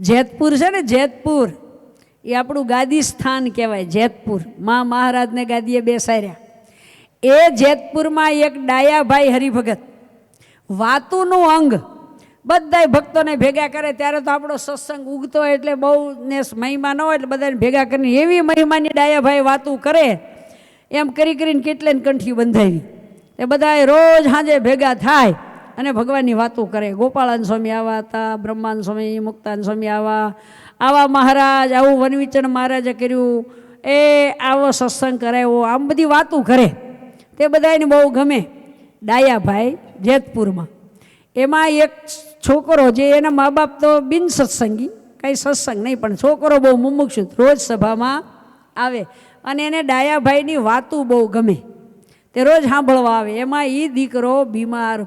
જેતપુર છે ને, જેતપુર એ આપણું ગાદી સ્થાન કહેવાય. જેતપુર મહારાજને ગાદીએ બેસાડ્યા. એ જેતપુરમાં એક ડાયાભાઈ હરિભગત વાતુનું અંગ બધા ભક્તોને ભેગા કરે. ત્યારે તો આપણો સત્સંગ ઉગતો હોય એટલે બહુ ને મહિમા ન હોય એટલે બધાને ભેગા કરીને એવી મહિમાની ડાયાભાઈ વાતું કરે. એમ કરી કરીને કેટલે કંઠી બંધાવી. એ બધા રોજ સાંજે ભેગા થાય અને ભગવાનની વાતો કરે. ગોપાળાન સ્વામી આવા હતા, બ્રહ્માન સ્વામી, મુક્તાન સ્વામી આવા મહારાજ, આવું વનવિચન મહારાજે કર્યું, એ આવો સત્સંગ કરાવ્યો, આમ બધી વાતો કરે. તે બધાને બહુ ગમે. ડાયાભાઈ જેતપુરમાં એમાં એક છોકરો જે એના મા બાપ તો બિન સત્સંગી, કાંઈ સત્સંગ નહીં, પણ છોકરો બહુ મુમુક્ષુ, રોજ સભામાં આવે અને એને ડાયાભાઈની વાતું બહુ ગમે. તે રોજ સાંભળવા આવે. એમાં એ દીકરો બીમાર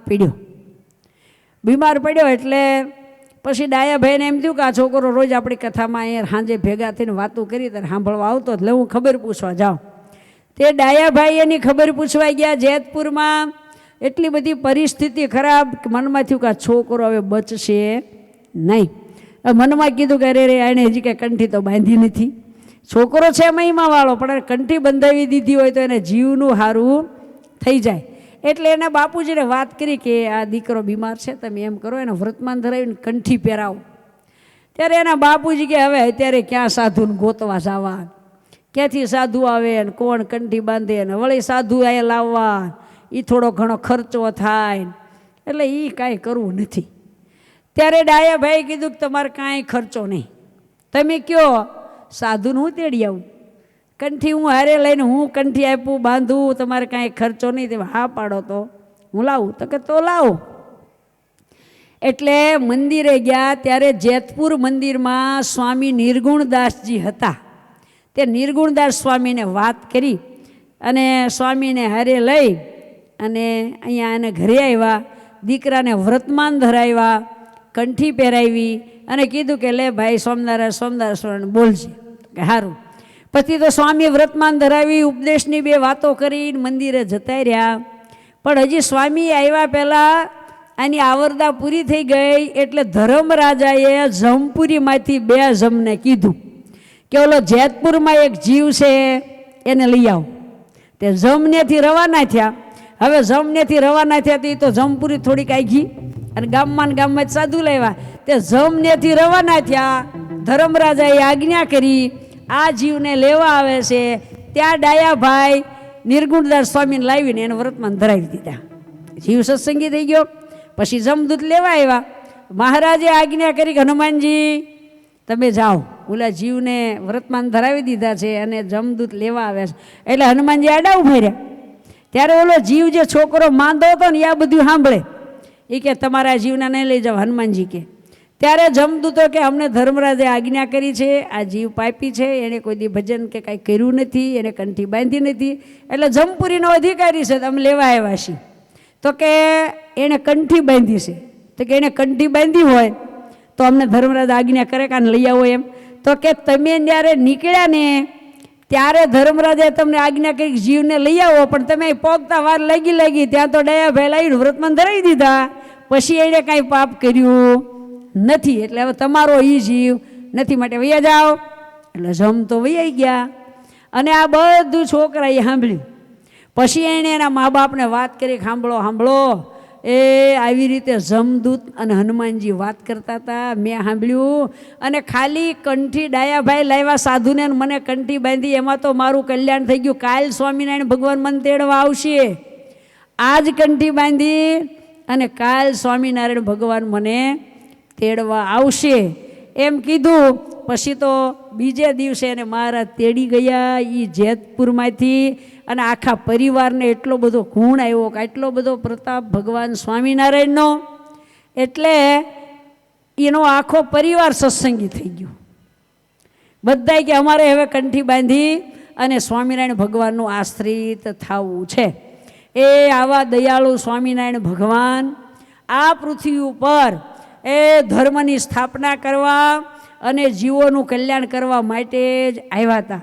પડ્યો એટલે પછી ડાયાભાઈને એમ થયું કે આ છોકરો રોજ આપણી કથામાં અહીંયા સાંજે ભેગા થઈને વાતું કરી ત્યારે સાંભળવા આવતો એટલે હું ખબર પૂછવા જાઉં. તે ડાયાભાઈ એની ખબર પૂછવા ગયા જેતપુરમાં. એટલી બધી પરિસ્થિતિ ખરાબ કે મનમાં થયું કે આ છોકરો હવે બચશે નહીં. મનમાં કીધું કે અરે એને હજી કંઈ કંઠી તો બાંધી નથી. છોકરો છે મહિમાવાળો, પણ કંઠી બંધાવી દીધી હોય તો એને જીવનું સારું થઈ જાય. એટલે એના બાપુજીને વાત કરી કે આ દીકરો બીમાર છે, તમે એમ કરો એને વ્રતમાન ધરાવીને કંઠી પહેરાવો. ત્યારે એના બાપુજી કે હવે અત્યારે ક્યાં સાધુને ગોતવા જવા, ક્યાંથી સાધુ આવે ને કોણ કંઠી બાંધે ને વળી સાધુ અહીંયા લાવવા, એ થોડો ઘણો ખર્ચો થાય, એટલે એ કાંઈ કરવું નથી. ત્યારે ડાયાભાઈ કીધું કે તમારે કાંઈ ખર્ચો નહીં, તમે કયો સાધુને હું તેડી આવું, કંઠી હું હારે લઈને હું કંઠી આપું બાંધું, તમારે કાંઈ ખર્ચો નહીં. તમે હા પાડો તો હું લાવું. તો કે તો લાવો. એટલે મંદિરે ગયા ત્યારે જેતપુર મંદિરમાં સ્વામી નિર્ગુણદાસજી હતા. તે નિર્ગુણદાસ સ્વામીને વાત કરી અને સ્વામીને હારે લઈ અને અહીંયા એને ઘરે આવ્યા. દીકરાને વ્રતમાન ધરાવ્યા, કંઠી પહેરાવી અને કીધું કે લે ભાઈ સોમનારાયણ બોલજે કે સારું. પછી તો સ્વામી વ્રતમાન ધરાવી ઉપદેશની બે વાતો કરીને મંદિરે જતા રહ્યા. પણ હજી સ્વામી આવ્યા પહેલાં આની આવરદા પૂરી થઈ ગઈ એટલે ધર્મરાજાએ જમપુરીમાંથી 2 જમને કીધું કે ઓલો જેતપુરમાં એક જીવ છે એને લઈ આવો. તે જમનેથી રવાના થયા. હવે જમનેથી રવાના થયા તે તો જમપુરી થોડીક આગી અને ગામમાં જ સાધુ લાવ્યા. તે જમનેથી રવાના થયા. ધર્મરાજાએ આજ્ઞા કરી આ જીવને લેવા આવે છે. ત્યાં ડાયાભાઈ નિર્ગુણદાસ સ્વામીને લાવીને એને વ્રતમાન ધરાવી દીધા. જીવ સત્સંગી થઈ ગયો. પછી જમદૂત લેવા આવ્યા. મહારાજે આજ્ઞા કરી કે હનુમાનજી તમે જાઓ, ઓલા જીવને વ્રતમાન ધરાવી દીધા છે અને જમદૂત લેવા આવ્યા છે. એટલે હનુમાનજી આડા ઉભા રહ્યા. ત્યારે ઓલો જીવ જે છોકરો માંદો હતો ને આ બધું સાંભળે. એ કે તમારા જીવના નહીં લઈ જાઓ હનુમાનજી કે. ત્યારે જમદૂતો કે અમને ધર્મરાજે આજ્ઞા કરી છે, આ જીવ પાપી છે, એણે કોઈ દી ભજન કે કાંઈ કર્યું નથી, એને કંઠી બાંધી નથી, એટલે જમપુરીનો અધિકારી છે, તમે લેવા આવ્યા છીએ. તો કે એણે કંઠી બાંધી છે. તો કે એણે કંઠી બાંધી હોય તો અમને ધર્મરાજ આજ્ઞા કરે કે લઈ આવો એમ. તો કે તમે જ્યારે નીકળ્યા ને ત્યારે ધર્મરાજે તમને આજ્ઞા કરી જીવને લઈ આવો, પણ તમે પોગતા વાર લાગી ત્યાં તો ડાયાભાઈ લાવીને વ્રતમાન ધરાવી દીધા. પછી એણે કાંઈ પાપ કર્યું નથી, એટલે હવે તમારો એ જીવ નથી, માટે વૈયા જાઓ. એટલે જમ તો વૈયા ગયા. અને આ બધું છોકરાએ સાંભળ્યું. પછી એણે એના મા બાપને વાત કરી, સાંભળો એ આવી રીતે જમદૂત અને હનુમાનજી વાત કરતા હતા, મેં સાંભળ્યું. અને ખાલી કંઠી ડાયાભાઈ લાવ્યા સાધુને મને કંઠી બાંધી, એમાં તો મારું કલ્યાણ થઈ ગયું. કાલ સ્વામિનારાયણ ભગવાન મને તેડવા આવશે. આજ કંઠી બાંધી અને કાલ સ્વામિનારાયણ ભગવાન મને તેડવા આવશે એમ કીધું. પછી તો બીજે દિવસે એને મહારાજ તેડી ગયા એ જેતપુરમાંથી. અને આખા પરિવારને એટલો બધો ગુણ આવ્યો કે એટલો બધો પ્રતાપ ભગવાન સ્વામિનારાયણનો, એટલે એનો આખો પરિવાર સત્સંગી થઈ ગયો. બધાય કે અમારે હવે કંઠી બાંધી અને સ્વામિનારાયણ ભગવાનનું આશ્રિત થવું છે. એ આવા દયાળુ સ્વામિનારાયણ ભગવાન આ પૃથ્વી ઉપર એ ધર્મની સ્થાપના કરવા અને જીવોનું કલ્યાણ કરવા માટે જ આવ્યા હતા.